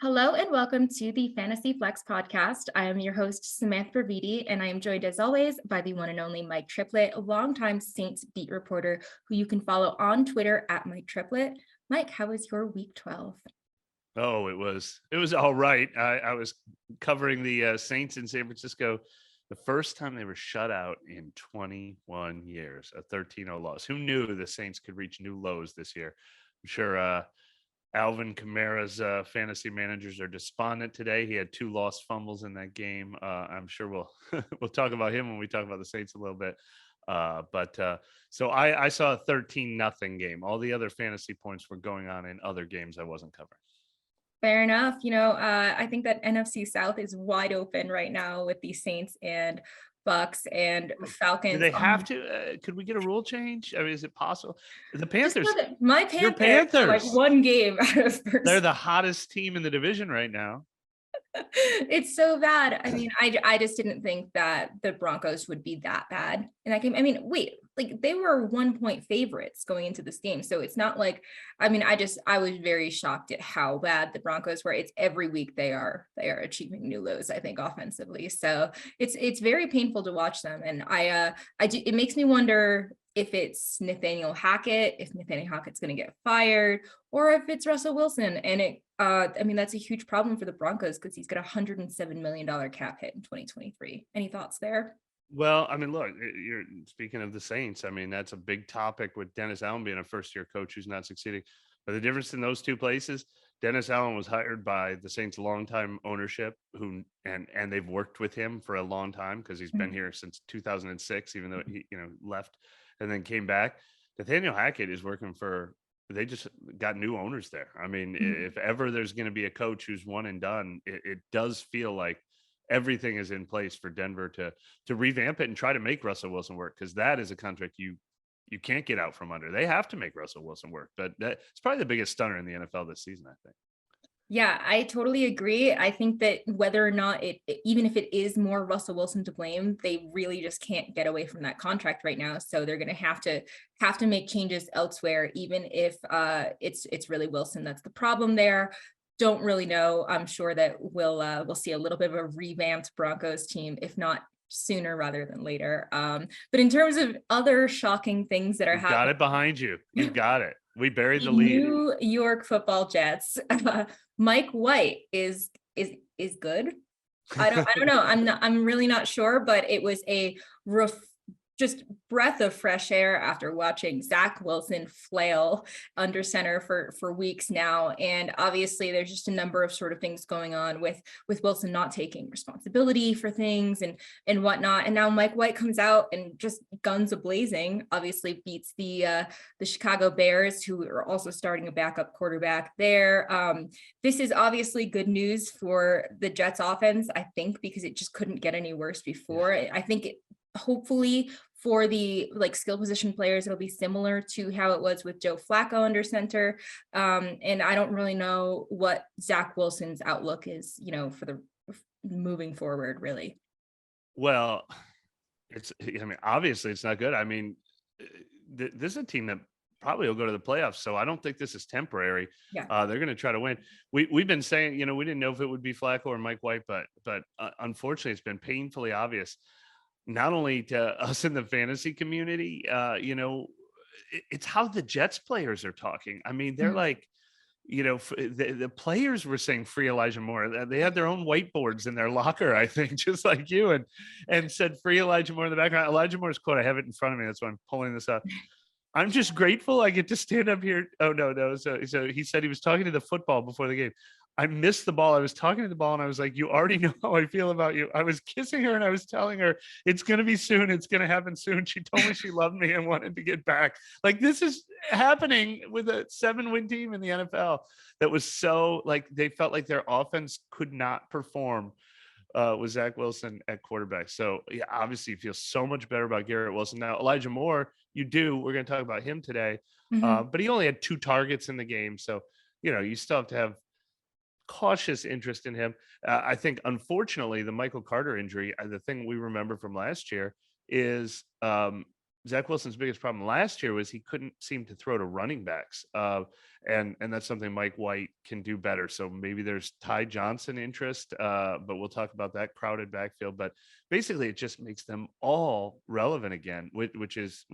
Hello and welcome to the Fantasy Flex podcast. I am your host, Samantha Bravidi, and I am joined as always by the one and only Mike Triplett, a longtime Saints beat reporter who you can follow on Twitter at Mike Triplett. Mike, how was your week 12? Oh, it was all right. I was covering the Saints in San Francisco, the first time they were shut out in 21 years, a 13-0 loss. Who knew the Saints could reach new lows this year? I'm sure Alvin Kamara's fantasy managers are despondent today. He had 2 lost fumbles in that game. I'm sure we'll we'll talk about him when we talk about the Saints a little bit. So I saw a 13-0 game. All the other fantasy points were going on in other games I wasn't covering. Fair enough. I think that NFC South is wide open right now with the Saints and Bucks and Do Falcons. they have to? Could we get a rule change? I mean, is it possible? The Panthers, My your Panthers are like Panthers, one game out of they're first. the hottest team in the division right now. It's so bad. I mean, I just didn't think that the Broncos would be that bad in that game. I mean, wait, like they were 1-point favorites going into this game. So it's not like, I mean, I was very shocked at how bad the Broncos were. It's every week they are achieving new lows, I think, offensively. So it's very painful to watch them. And it makes me wonder if it's Nathaniel Hackett, if Nathaniel Hackett's going to get fired, or if it's Russell Wilson. And I mean, that's a huge problem for the Broncos because he's got $107 million cap hit in 2023. Any thoughts there? Well, I mean, look, you're speaking of the Saints. I mean, that's a big topic with Dennis Allen being a first-year coach who's not succeeding. But the difference in those two places, Dennis Allen was hired by the Saints' longtime ownership, and they've worked with him for a long time because he's been here since 2006, even though he left and then came back. Nathaniel Hackett is working for. They just got new owners there. I mean, if ever there's going to be a coach who's one and done, it does feel like everything is in place for Denver to revamp it and try to make Russell Wilson work, because that is a contract you can't get out from under. They have to make Russell Wilson work. But it's probably the biggest stunner in the NFL this season, I think. Yeah, I totally agree. I think that whether or not even if it is more Russell Wilson to blame, they really just can't get away from that contract right now. So they're going to have to make changes elsewhere, even if it's really Wilson that's the problem there. Don't really know. I'm sure that we'll see a little bit of a revamped Broncos team, if not sooner rather than later. But in terms of other shocking things that are You've got happening, it behind you. You've got it. We buried the the lead. New York Football Jets. Mike White is good. I don't know. I'm really not sure, but it was a just breath of fresh air after watching Zach Wilson flail under center for weeks now. And obviously there's just a number of sort of things going on with Wilson not taking responsibility for things and whatnot. And now Mike White comes out and just guns a-blazing, obviously beats the Chicago Bears, who are also starting a backup quarterback there. This is obviously good news for the Jets offense, I think, because it just couldn't get any worse before. I think hopefully for the skill position players, it'll be similar to how it was with Joe Flacco under center. And I don't really know what Zach Wilson's outlook is, for the moving forward, really. Well, obviously it's not good. I mean, this is a team that probably will go to the playoffs. So I don't think this is temporary. Yeah. They're going to try to win. We've been saying, we didn't know if it would be Flacco or Mike White, but unfortunately it's been painfully obvious, not only to us in the fantasy community, it's how the Jets players are talking. I mean, they're like, the players were saying free Elijah Moore. They had their own whiteboards in their locker, I think, just like you, and said free Elijah Moore in the background. Elijah Moore's quote, I have it in front of me. That's why I'm pulling this up. I'm just grateful I get to stand up here. Oh, no. So he said he was talking to the football before the game. I missed the ball. I was talking to the ball and I was like, you already know how I feel about you. I was kissing her and I was telling her it's going to be soon. It's going to happen soon. She told me she loved me and wanted to get back. Like, this is happening with a 7-win team in the NFL that was so, they felt like their offense could not perform with Zach Wilson at quarterback. So yeah, obviously you feel so much better about Garrett Wilson. Now, Elijah Moore, we're going to talk about him today, but he only had 2 targets in the game. So, you still have to have cautious interest in him. I think, unfortunately, the Michael Carter injury, the thing we remember from last year is Zach Wilson's biggest problem last year was he couldn't seem to throw to running backs. And that's something Mike White can do better. So maybe there's Ty Johnson interest, but we'll talk about that crowded backfield. But basically, it just makes them all relevant again, which is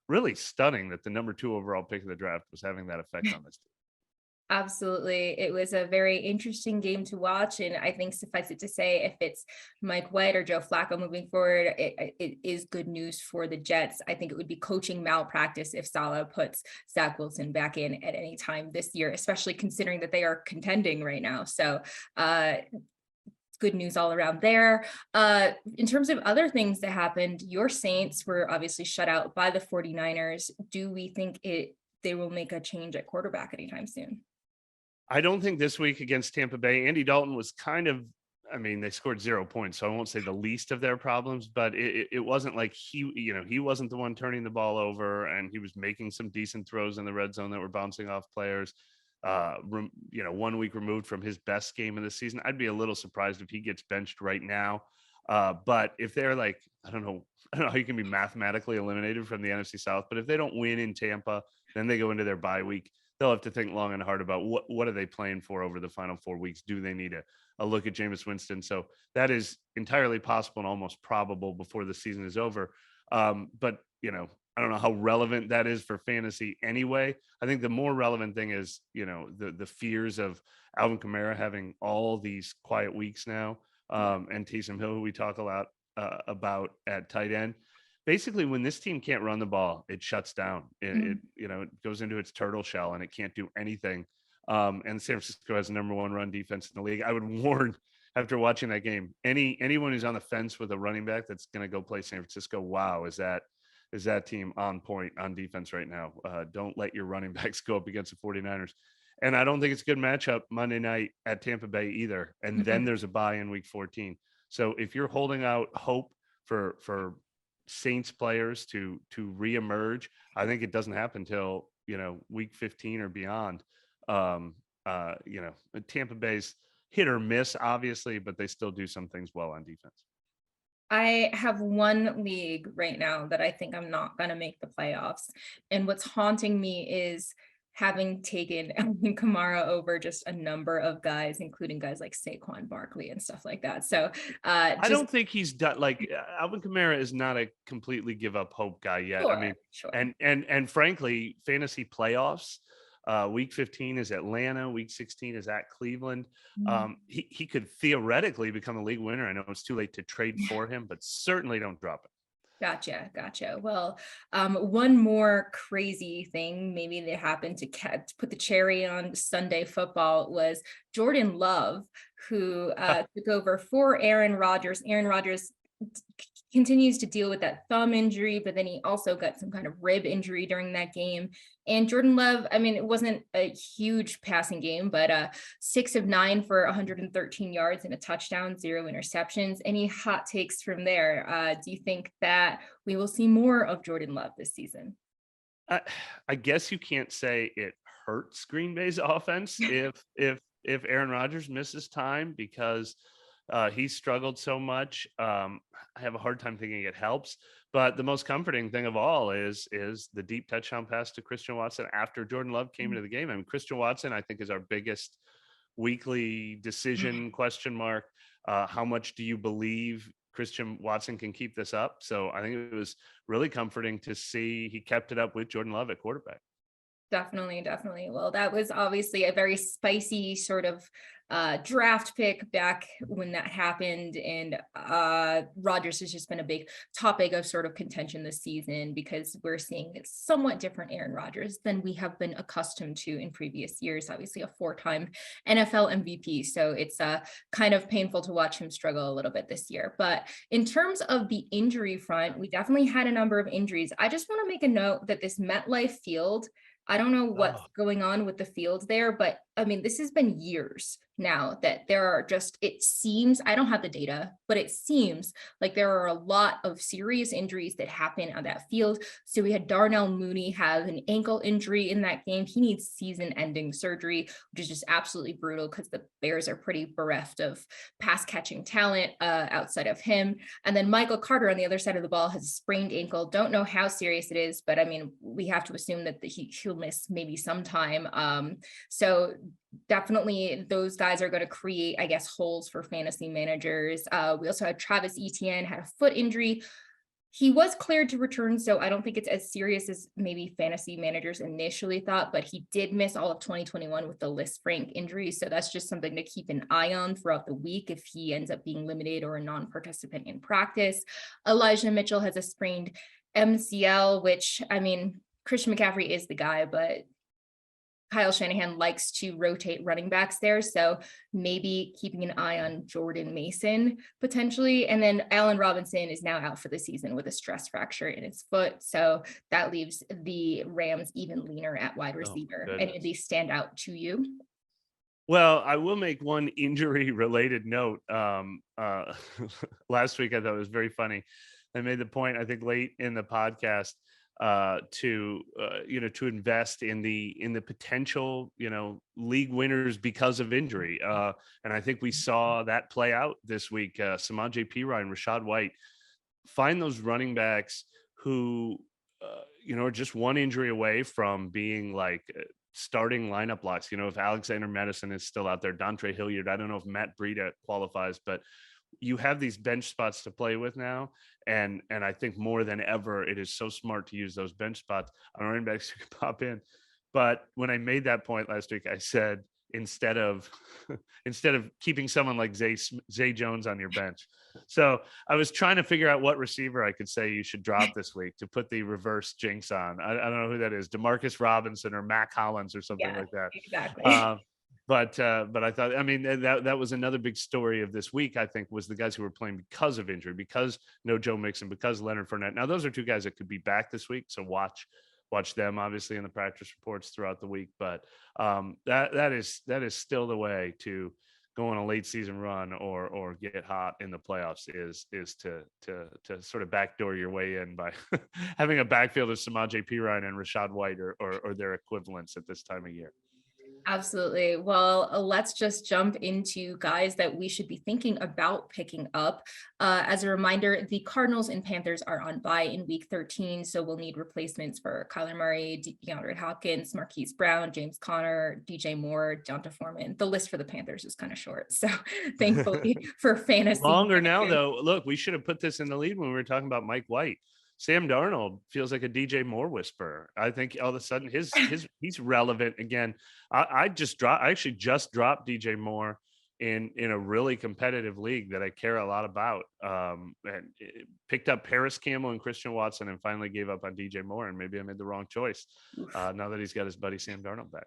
really stunning that the number 2 overall pick of the draft was having that effect on this team. Absolutely. It was a very interesting game to watch. And I think suffice it to say, if it's Mike White or Joe Flacco moving forward, it is good news for the Jets. I think it would be coaching malpractice if Saleh puts Zach Wilson back in at any time this year, especially considering that they are contending right now. So good news all around there. In terms of other things that happened, your Saints were obviously shut out by the 49ers. Do we think they will make a change at quarterback anytime soon? I don't think this week against Tampa Bay, Andy Dalton was kind of, I mean, they scored 0 points, so I won't say the least of their problems, but it wasn't like he wasn't the one turning the ball over, and he was making some decent throws in the red zone that were bouncing off players. 1 week removed from his best game of the season. I'd be a little surprised if he gets benched right now. But if they're like, I don't know how you can be mathematically eliminated from the NFC South, but if they don't win in Tampa, then they go into their bye week. They'll have to think long and hard about what are they playing for over the final 4 weeks. Do they need a look at Jameis Winston? So that is entirely possible and almost probable before the season is over. But I don't know how relevant that is for fantasy anyway. I think the more relevant thing is, the fears of Alvin Kamara having all these quiet weeks now, and Taysom Hill, who we talk a lot about at tight end. Basically, when this team can't run the ball, it shuts down. It goes into its turtle shell and it can't do anything. And San Francisco has the number 1 run defense in the league. I would warn, after watching that game, anyone who's on the fence with a running back that's going to go play San Francisco, wow, is that team on point on defense right now? Don't let your running backs go up against the 49ers. And I don't think it's a good matchup Monday night at Tampa Bay either. And then there's a bye in week 14. So if you're holding out hope for Saints players to reemerge, I think it doesn't happen till week 15 or beyond. Tampa Bay's hit or miss, obviously, but they still do some things well on defense. I have one league right now that I think I'm not going to make the playoffs. And what's haunting me is having taken Alvin Kamara over just a number of guys, including guys like Saquon Barkley and stuff like that. So I don't think he's done. Like Alvin Kamara is not a completely give up hope guy yet. Sure, I mean, sure. And frankly, fantasy playoffs, week 15 is Atlanta, week 16 is at Cleveland. He could theoretically become a league winner. I know it's too late to trade for him, but certainly don't drop it. Gotcha. Well, one more crazy thing maybe that happened to put the cherry on Sunday football was Jordan Love, who took over for Aaron Rodgers. Aaron Rodgers continues to deal with that thumb injury, but then he also got some kind of rib injury during that game. And Jordan Love, I mean, it wasn't a huge passing game, but 6 of 9 for 113 yards and a touchdown, 0 interceptions. Any hot takes from there? Do you think that we will see more of Jordan Love this season? I guess you can't say it hurts Green Bay's offense if Aaron Rodgers misses time because he struggled so much. I have a hard time thinking it helps. But the most comforting thing of all is the deep touchdown pass to Christian Watson after Jordan Love came into the game. I mean, Christian Watson, I think, is our biggest weekly decision question mark. How much do you believe Christian Watson can keep this up? So I think it was really comforting to see he kept it up with Jordan Love at quarterback. Definitely. Well, that was obviously a very spicy sort of draft pick back when that happened. And Rodgers has just been a big topic of sort of contention this season because we're seeing a somewhat different Aaron Rodgers than we have been accustomed to in previous years. Obviously a 4-time NFL MVP. So it's kind of painful to watch him struggle a little bit this year. But in terms of the injury front, we definitely had a number of injuries. I just want to make a note that this MetLife field, I don't know what's Oh, going on with the field there, but I mean, this has been years now that there are just, it seems, I don't have the data, but it seems like there are a lot of serious injuries that happen on that field. So we had Darnell Mooney have an ankle injury in that game. He needs season-ending surgery, which is just absolutely brutal because the Bears are pretty bereft of pass catching talent outside of him. And then Michael Carter on the other side of the ball has a sprained ankle. Don't know how serious it is, but I mean, we have to assume that he'll miss maybe some time. So definitely those guys are going to create, I guess, holes for fantasy managers. We also had Travis Etienne had a foot injury. He was cleared to return, so I don't think it's as serious as maybe fantasy managers initially thought, but he did miss all of 2021 with the Lisfranc injury. So that's just something to keep an eye on throughout the week if he ends up being limited or a non-participant in practice. Elijah Mitchell has a sprained MCL, which, I mean, Christian McCaffrey is the guy, but Kyle Shanahan likes to rotate running backs there. So maybe keeping an eye on Jordan Mason potentially. And then Allen Robinson is now out for the season with a stress fracture in his foot. So that leaves the Rams even leaner at wide receiver. Any of these stand out to you? well, I will make one injury related note. Last week I thought it was very funny. I made the point, I think late in the podcast, to invest in the potential, league winners because of injury. And I think we saw that play out this week. Samaje Perine, Rashad White, find those running backs who, are just one injury away from being like starting lineup blocks. If Alexander Madison is still out there, Dontre Hilliard, I don't know if Matt Breida qualifies, but you have these bench spots to play with now. And I think more than ever, it is so smart to use those bench spots on running backs who can pop in. But when I made that point last week, I said, instead of keeping someone like Zay Jones on your bench. So I was trying to figure out what receiver I could say you should drop this week to put the reverse jinx on. I don't know who that is, Demarcus Robinson or Mac Hollins or something Yeah, like that. exactly. But I thought, I mean, that was another big story of this week, I think, was the guys who were playing because of injury, because no Joe Mixon, because Leonard Fournette. Now, those are two guys that could be back this week. So watch them obviously in the practice reports throughout the week. But that is still the way to go on a late season run or get hot in the playoffs is to sort of backdoor your way in by having a backfield of Samaje Perine and Rashad White or their equivalents at this time of year. Absolutely. Well, let's just jump into guys that we should be thinking about picking up. As a reminder, the Cardinals and Panthers are on bye in week 13, so we'll need replacements for Kyler Murray, DeAndre Hopkins, Marquise Brown, James Conner, DJ Moore, Jonta Foreman. The list for the Panthers is kind of short. So thankfully for fantasy. Longer now, though. Look, we should have put this in the lead when we were talking about Mike White. Sam Darnold feels like a DJ Moore whisperer. I think all of a sudden he's relevant again. I actually just dropped DJ Moore in a really competitive league that I care a lot about. And picked up Paris Campbell and Christian Watson and finally gave up on DJ Moore. And maybe I made the wrong choice now that he's got his buddy Sam Darnold back.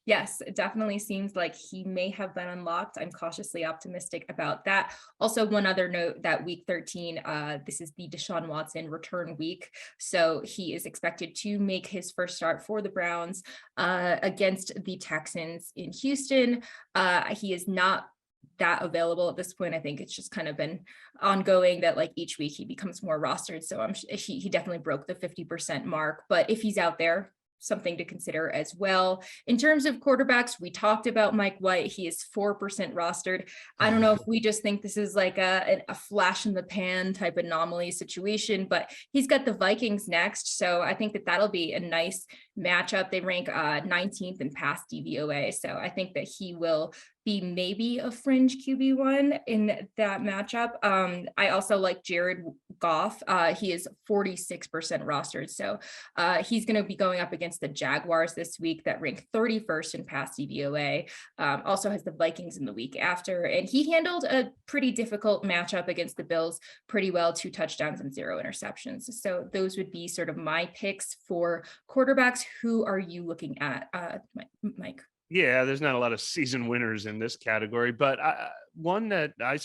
Yes, it definitely seems like he may have been unlocked. I'm cautiously optimistic about that. Also, one other note that week 13, this is the Deshaun Watson return week. So he is expected to make his first start for the Browns against the Texans in Houston. He is not that available at this point. I think it's just kind of been ongoing that like each week he becomes more rostered. So he definitely broke the 50% mark, but if he's out there, something to consider as well. In terms of quarterbacks, we talked about Mike White. He is 4% rostered. I don't know if we just think this is like a flash in the pan type anomaly situation, but he's got the Vikings next. So I think that that'll be a nice matchup. They rank 19th in pass DVOA. So I think that he will be maybe a fringe QB1 in that matchup. I also like Jared Goff. He is 46% rostered. So he's going to be going up against the Jaguars this week that rank 31st in pass DVOA. Also has the Vikings in the week after. And he handled a pretty difficult matchup against the Bills pretty well, 2 touchdowns and 0 interceptions. So those would be sort of my picks for quarterbacks. Who are you looking at, Mike? Yeah, there's not a lot of season winners in this category, but one that I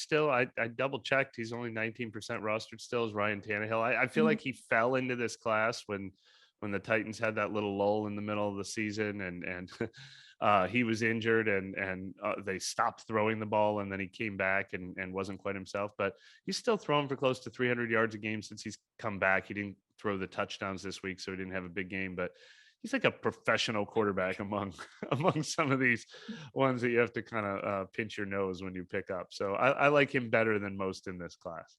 double checked, he's only 19% rostered still, is Ryan Tannehill. I feel like he fell into this class when when the Titans had that little lull in the middle of the season, and he was injured, and they stopped throwing the ball, and then he came back and wasn't quite himself. But he's still thrown for close to 300 yards a game since he's come back. He didn't throw the touchdowns this week, so he didn't have a big game, but he's like a professional quarterback among among some of these ones that you have to kind of pinch your nose when you pick up. So I like him better than most in this class.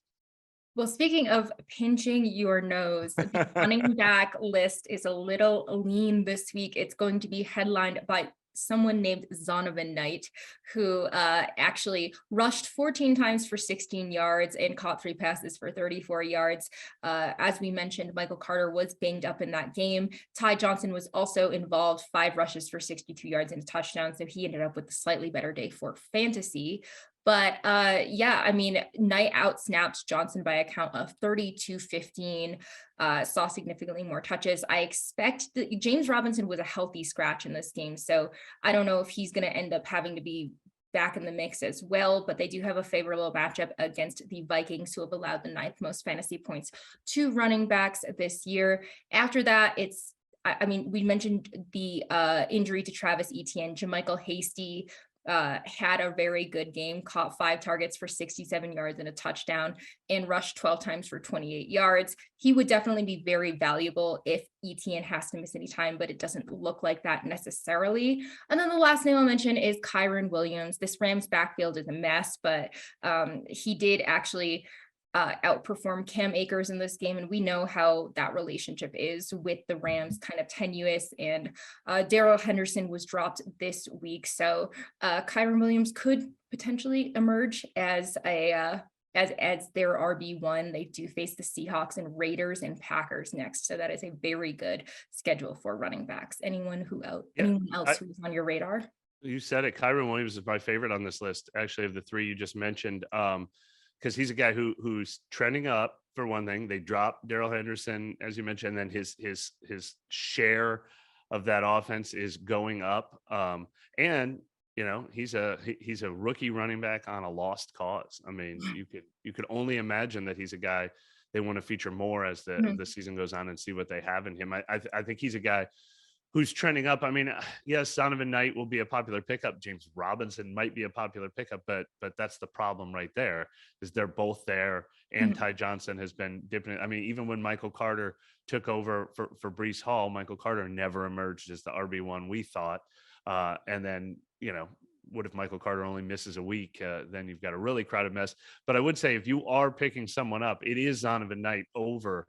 Well, speaking of pinching your nose, the running back list is a little lean this week. It's going to be headlined by someone named Zonovan Knight, who actually rushed 14 times for 16 yards and caught 3 passes for 34 yards. As we mentioned, Michael Carter was banged up in that game. Ty Johnson was also involved, 5 rushes for 62 yards and a touchdown. So he ended up with a slightly better day for fantasy. But yeah, I mean, Knight outsnapped Johnson by a count of 32-15, saw significantly more touches. I expect that James Robinson was a healthy scratch in this game, so I don't know if he's going to end up having to be back in the mix as well, but they do have a favorable matchup against the Vikings, who have allowed the 9th most fantasy points to running backs this year. After that, it's, I mean, we mentioned the injury to Travis Etienne. JaMychal Hasty had a very good game, caught 5 targets for 67 yards and a touchdown, and rushed 12 times for 28 yards. He would definitely be very valuable if Etienne has to miss any time, but it doesn't look like that necessarily. And then the last name I'll mention is Kyron Williams. This Rams backfield is a mess, but he did actually outperform Cam Akers in this game. And we know how that relationship is with the Rams, kind of tenuous, and Darrell Henderson was dropped this week. So Kyron Williams could potentially emerge as a as their RB1. They do face the Seahawks and Raiders and Packers next. So that is a very good schedule for running backs. Anyone else who's on your radar? You said it. Kyron Williams is my favorite on this list, actually, of the 3 you just mentioned. Because he's a guy who's trending up, for one thing. They dropped Darrell Henderson, as you mentioned, and then his share of that offense is going up. And you know, he's a rookie running back on a lost cause. I mean, you could only imagine that he's a guy they want to feature more as the season goes on and see what they have in him. I think he's a guy who's trending up. I mean, yes, Zonovan Knight will be a popular pickup. James Robinson might be a popular pickup, but that's the problem right there, is they're both there. And Ty Johnson has been dipping. I mean, even when Michael Carter took over for Breece Hall, Michael Carter never emerged as the RB1, we thought. And then, you know, what if Michael Carter only misses a week? Then you've got a really crowded mess. But I would say, if you are picking someone up, it is Zonovan Knight over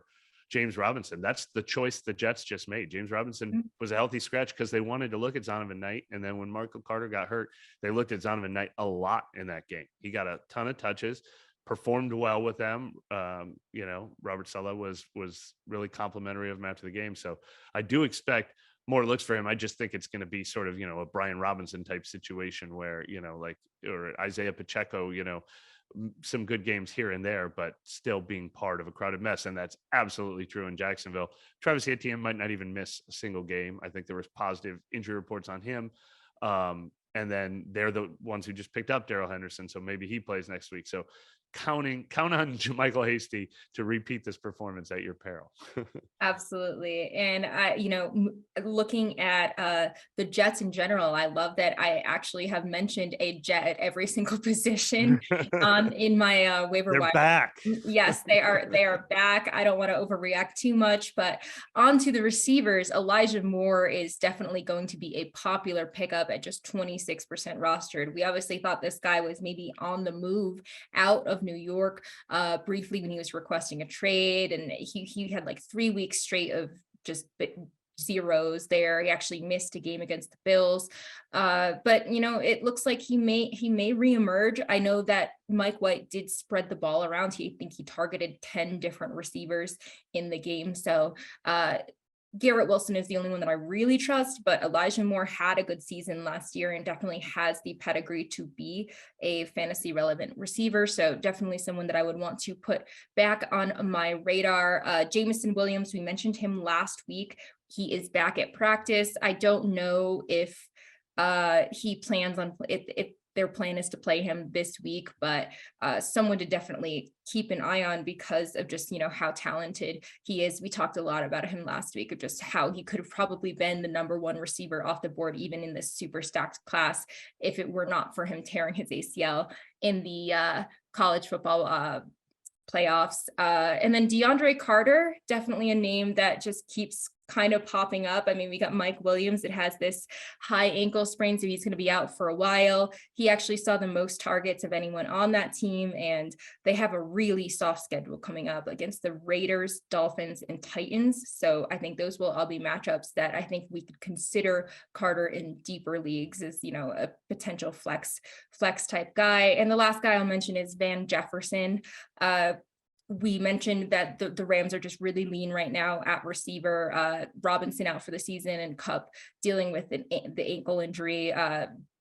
James Robinson. That's the choice the Jets just made. James Robinson was a healthy scratch because they wanted to look at Zonovan Knight. And then when Michael Carter got hurt, they looked at Zonovan Knight a lot in that game. He got a ton of touches, performed well with them. You know, Robert Saleh was really complimentary of him after the game. So I do expect more looks for him. I just think it's going to be sort of, you know, a Brian Robinson type situation where, you know, like, or Isaiah Pacheco, you know, some good games here and there, but still being part of a crowded mess. And that's absolutely true in Jacksonville. Travis Etienne might not even miss a single game. I think there was positive injury reports on him. And then they're the ones who just picked up Darrell Henderson. So maybe he plays next week. So count on JaMychal Hasty to repeat this performance at your peril. Absolutely. And I, you know, looking at the Jets in general, I love that I actually have mentioned a Jet at every single position in my waiver They're wire. back. Yes, they are back. I don't want to overreact too much, but on to the receivers. Elijah Moore is definitely going to be a popular pickup at just 26% rostered. We obviously thought this guy was maybe on the move out of New York briefly when he was requesting a trade, and he had like 3 weeks straight of just zeros there. He actually missed a game against the Bills, but you know, it looks like he may reemerge. I know that Mike White did spread the ball around. I think he targeted 10 different receivers in the game. So Garrett Wilson is the only one that I really trust, but Elijah Moore had a good season last year and definitely has the pedigree to be a fantasy relevant receiver. So definitely someone that I would want to put back on my radar. Jameson Williams, we mentioned him last week. He is back at practice. I don't know if he plans on, if their plan is to play him this week, but someone to definitely keep an eye on because of just, how talented he is. We talked a lot about him last week of just how he could have probably been the number one receiver off the board, even in this super stacked class, if it were not for him tearing his ACL in the college football playoffs. And then DeAndre Carter, definitely a name that just keeps kind of popping up. I mean, we got Mike Williams that has this high ankle sprain, so he's going to be out for a while. He actually saw the most targets of anyone on that team, and they have a really soft schedule coming up against the Raiders, Dolphins, and Titans. So I think those will all be matchups that I think we could consider Carter in deeper leagues as, a potential flex type guy. And the last guy I'll mention is Van Jefferson. We mentioned that the Rams are just really lean right now at receiver. Robinson out for the season and Cup dealing with the ankle injury.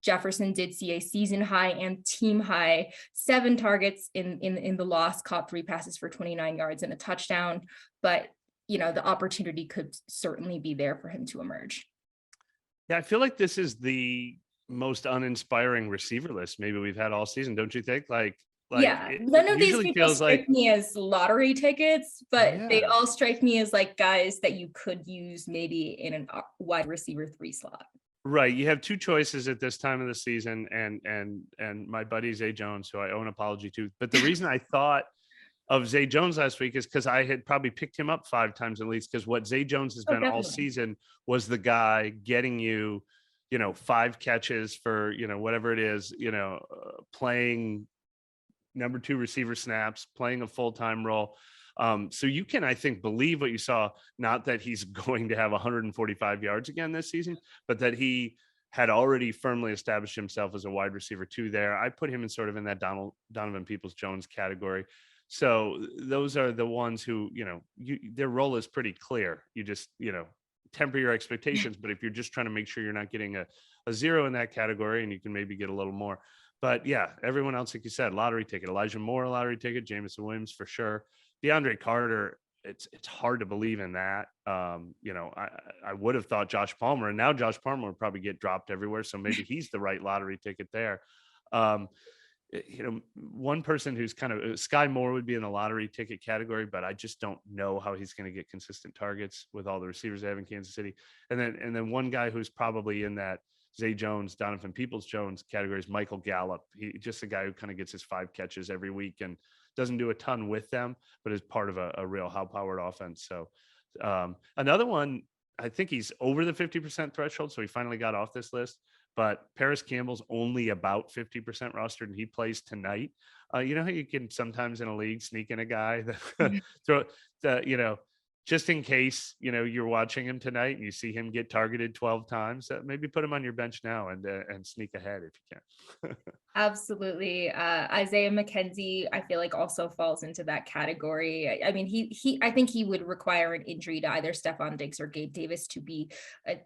Jefferson did see a season high and team high 7 targets in the loss, caught 3 passes for 29 yards and a touchdown. But, the opportunity could certainly be there for him to emerge. Yeah, I feel like this is the most uninspiring receiver list maybe we've had all season, don't you think? Yeah, none of these people strike me as lottery tickets, but they all strike me as like guys that you could use maybe in a wide receiver 3 slot. Right. You have 2 choices at this time of the season, and my buddy Zay Jones, who I owe an apology to. But the reason I thought of Zay Jones last week is because I had probably picked him up 5 times at least, because what Zay Jones has been all season was the guy getting you, 5 catches for, whatever it is, playing number 2 receiver snaps, playing a full-time role. So you can, I think, believe what you saw, not that he's going to have 145 yards again this season, but that he had already firmly established himself as a wide receiver 2 there. I put him in sort of in that Donovan Peoples-Jones category. So those are the ones who, their role is pretty clear. You just, temper your expectations, but if you're just trying to make sure you're not getting a 0 in that category, and you can maybe get a little more. But yeah, everyone else, like you said, lottery ticket. Elijah Moore, lottery ticket. Jamison Williams for sure. DeAndre Carter, it's hard to believe in that. I would have thought Josh Palmer, and now Josh Palmer would probably get dropped everywhere. So maybe he's the right lottery ticket there. One person who's kind of Sky Moore would be in the lottery ticket category, but I just don't know how he's going to get consistent targets with all the receivers they have in Kansas City. And then one guy who's probably in that Zay Jones, Donovan Peoples-Jones categories, Michael Gallup. He just a guy who kind of gets his 5 catches every week and doesn't do a ton with them, but is part of a real high-powered offense. So another one, I think he's over the 50% threshold, so he finally got off this list. But Paris Campbell's only about 50% rostered, and he plays tonight. You know how you can sometimes in a league sneak in a guy that just in case, you're watching him tonight and you see him get targeted 12 times, maybe put him on your bench now and sneak ahead if you can. Absolutely. Isaiah McKenzie, I feel like also falls into that category. I mean, I think he would require an injury to either Stephon Diggs or Gabe Davis to be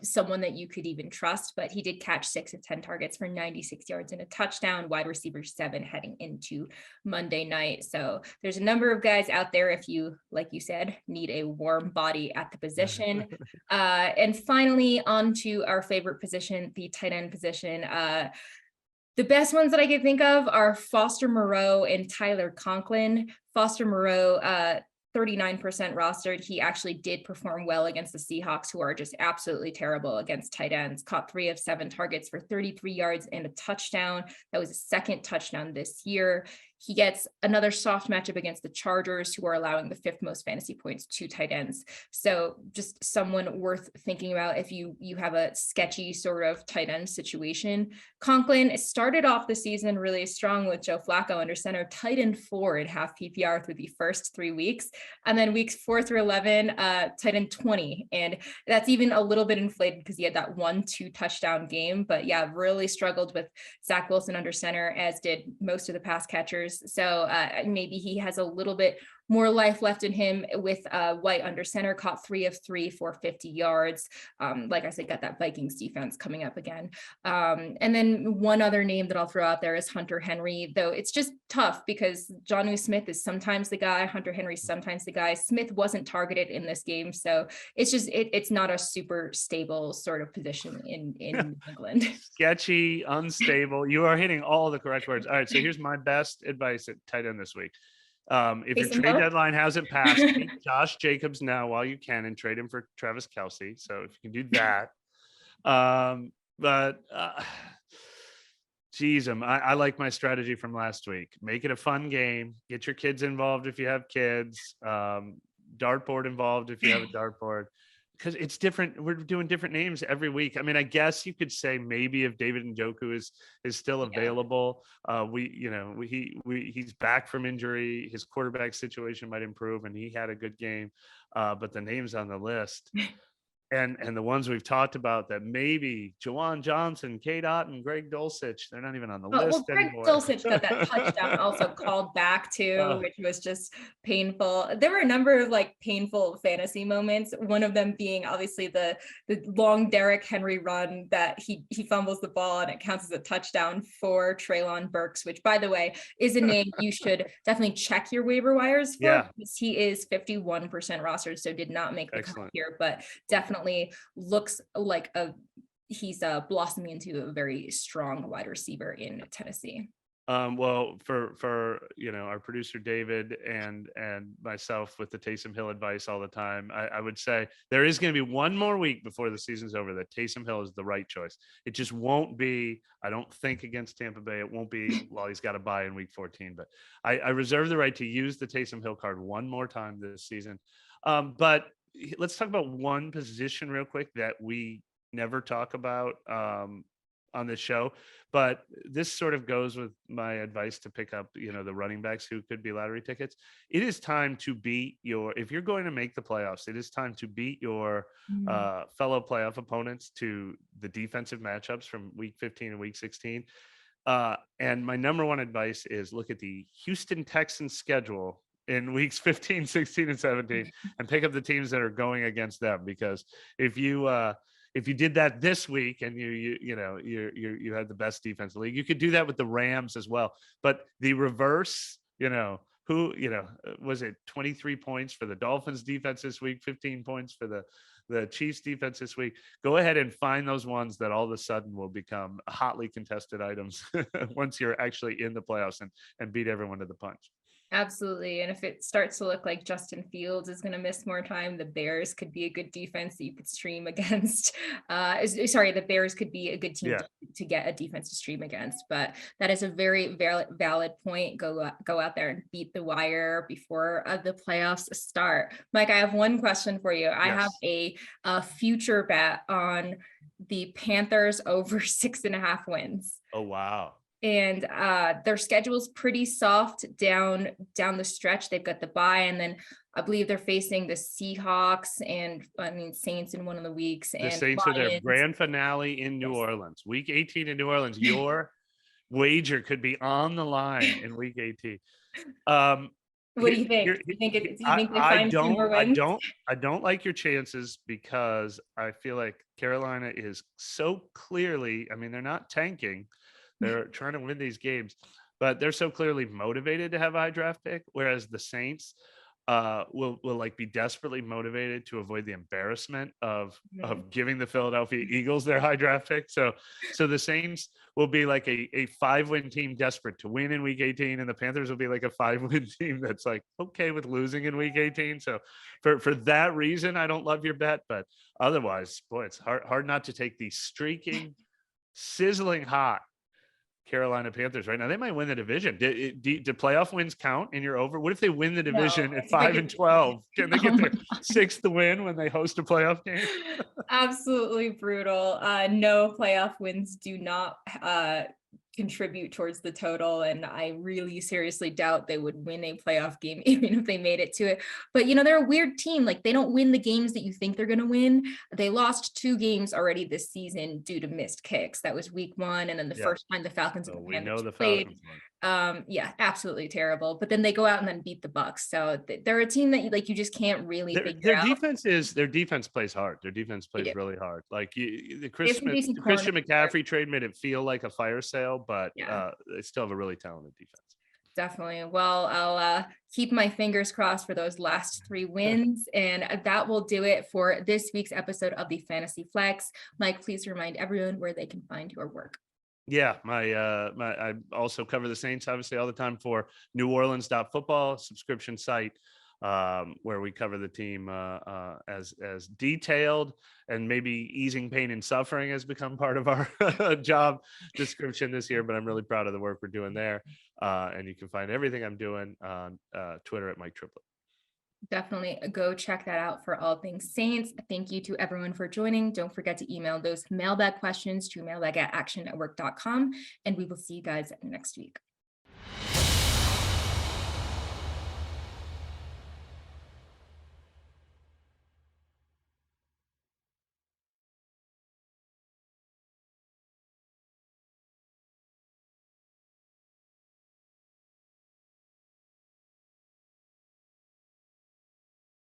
someone that you could even trust, but he did catch 6 of 10 targets for 96 yards and a touchdown, wide receiver 7 heading into Monday night. So there's a number of guys out there if you, like you said, need a warm body at the position. And finally, on to our favorite position, the tight end position. The best ones that I can think of are Foster Moreau and Tyler Conklin. Foster Moreau, 39% rostered. He actually did perform well against the Seahawks, who are just absolutely terrible against tight ends. Caught 3 of 7 targets for 33 yards and a touchdown. That was his 2nd touchdown this year. He gets another soft matchup against the Chargers, who are allowing the 5th most fantasy points to tight ends. So just someone worth thinking about if you have a sketchy sort of tight end situation. Conklin started off the season really strong with Joe Flacco under center, tight end 4 in half PPR through the first 3 weeks. And then weeks 4 through 11, tight end 20. And that's even a little bit inflated because he had that 1-2 touchdown game. But yeah, really struggled with Zach Wilson under center, as did most of the pass catchers. So maybe he has a little bit more life left in him with White under center, caught 3 of 3 for 50 yards. Like I said, got that Vikings defense coming up again. And then one other name that I'll throw out there is Hunter Henry, though it's just tough because Jonnu Smith is sometimes the guy, Hunter Henry sometimes the guy. Smith wasn't targeted in this game, so it's just it's not a super stable sort of position in New England. Sketchy, unstable. You are hitting all the correct words. All right, so here's my best advice at tight end this week. If your trade deadline hasn't passed, keep Josh Jacobs now while you can and trade him for Travis Kelce. So if you can do that. Geez, I like my strategy from last week. Make it a fun game. Get your kids involved if you have kids. Dartboard involved if you have a dartboard. Because it's different. We're doing different names every week. I mean, I guess you could say maybe if David Njoku is still available, he's back from injury. His quarterback situation might improve, and he had a good game. But the names on the list. And the ones we've talked about that maybe Jawan Johnson, K. Otten, Greg Dulcich, they're not even on the list Greg anymore. Dulcich got that touchdown also called back too, which was just painful. There were a number of like painful fantasy moments. One of them being obviously the long Derrick Henry run that he fumbles the ball and it counts as a touchdown for Treylon Burks, which by the way is a name you should definitely check your waiver wires for because he is 51% rostered, so did not make the cut here, but definitely looks like he's blossoming into a very strong wide receiver in Tennessee. Well, for our producer David and myself with the Taysom Hill advice all the time, I would say there is going to be one more week before the season's over that Taysom Hill is the right choice. It just won't be, I don't think, against Tampa Bay. It won't be while he's got to buy in week 14. But I reserve the right to use the Taysom Hill card one more time this season. But let's talk about one position real quick that we never talk about on this show, but this sort of goes with my advice to pick up, the running backs who could be lottery tickets. It is time to beat if you're going to make the playoffs, it is time to beat your fellow playoff opponents to the defensive matchups from week 15 and week 16. And my number one advice is look at the Houston Texans schedule in weeks 15, 16, and 17 and pick up the teams that are going against them. Because if you did that this week and you had the best defense in the league, you could do that with the Rams as well. But the reverse, was it 23 points for the Dolphins defense this week, 15 points for the Chiefs defense this week? Go ahead and find those ones that all of a sudden will become hotly contested items once you're actually in the playoffs and beat everyone to the punch. Absolutely. And if it starts to look like Justin Fields is going to miss more time, the Bears could be a good defense that you could stream against. The Bears could be a good team to get a defense to stream against. But that is a very valid point. Go out there and beat the wire before the playoffs start. Mike, I have one question for you. I have a future bet on the Panthers over 6.5 wins. Oh, wow. And their schedule's pretty soft down the stretch. They've got the bye, and then I believe they're facing the Seahawks and Saints in one of the weeks. The Saints are their grand finale in New Orleans, week 18 in New Orleans. Your wager could be on the line in week 18. What do you think? Do you think they find 2 more wins? I don't like your chances because I feel like Carolina is so clearly, they're not tanking. They're trying to win these games, but they're so clearly motivated to have a high draft pick. Whereas the Saints will like be desperately motivated to avoid the embarrassment of giving the Philadelphia Eagles their high draft pick. So the Saints will be like a 5-win team desperate to win in week 18. And the Panthers will be like a 5-win team that's like, okay with losing in week 18. So for that reason, I don't love your bet, but otherwise, boy, it's hard not to take the streaking, sizzling hot Carolina Panthers right now. They might win the division. Do playoff wins count in your over? What if they win the division at 5-12? Can they get their 6th win when they host a playoff game? Absolutely brutal. No playoff wins do not contribute towards the total, and I really seriously doubt they would win a playoff game even if they made it to it. But they're a weird team. Like, they don't win the games that you think they're going to win. They lost 2 games already this season due to missed kicks. That was week 1, and then the first time the Falcons and the Panthers played. Yeah, absolutely terrible. But then they go out and then beat the Bucks. So they're a team that you just can't really Their figure their out. their defense plays hard. Their defense They do. plays really hard. Like the They have some decent Christian corners there. McCaffrey trade made it feel like a fire sale, but Yeah. they still have a really talented defense. Definitely. Well, I'll keep my fingers crossed for those last 3 wins. And that will do it for this week's episode of the Fantasy Flex. Mike, please remind everyone where they can find your work. Yeah, I also cover the Saints obviously all the time for New Orleans football subscription site, where we cover the team as detailed, and maybe easing pain and suffering has become part of our job description this year. But I'm really proud of the work we're doing there, and you can find everything I'm doing on Twitter at Mike Triplett. Definitely go check that out for all things Saints. Thank you to everyone for joining. Don't forget to email those mailbag questions to mailbag@actionnetwork.com, and we will see you guys next week.